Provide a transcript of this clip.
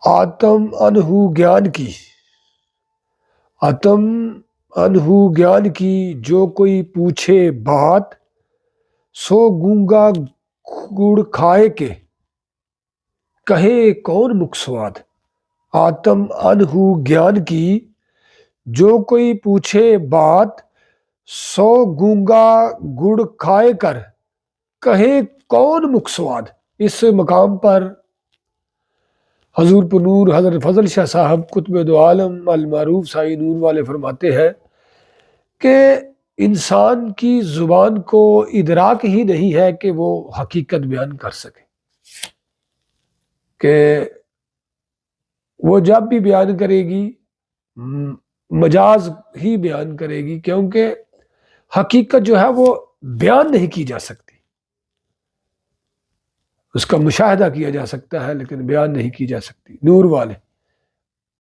آتم انہو گیان کی، آتم انہو گیان کی، جو کوئی پوچھے بات، سو گونگا گڑ کھائے کے، کہے کون مکھ سواد۔ آتم انہو گیان کی، جو کوئی پوچھے بات، سو گونگا گڑ کھائے کر، کہے کون مکھ سواد۔ اس مقام پر حضور پر نور حضرت فضل شاہ صاحب قطب دو عالم المعروف سائی نور والے فرماتے ہیں کہ انسان کی زبان کو ادراک ہی نہیں ہے کہ وہ حقیقت بیان کر سکے، کہ وہ جب بھی بیان کرے گی مجاز ہی بیان کرے گی، کیونکہ حقیقت جو ہے وہ بیان نہیں کی جا سکتی، اس کا مشاہدہ کیا جا سکتا ہے لیکن بیان نہیں کی جا سکتی۔ نور والے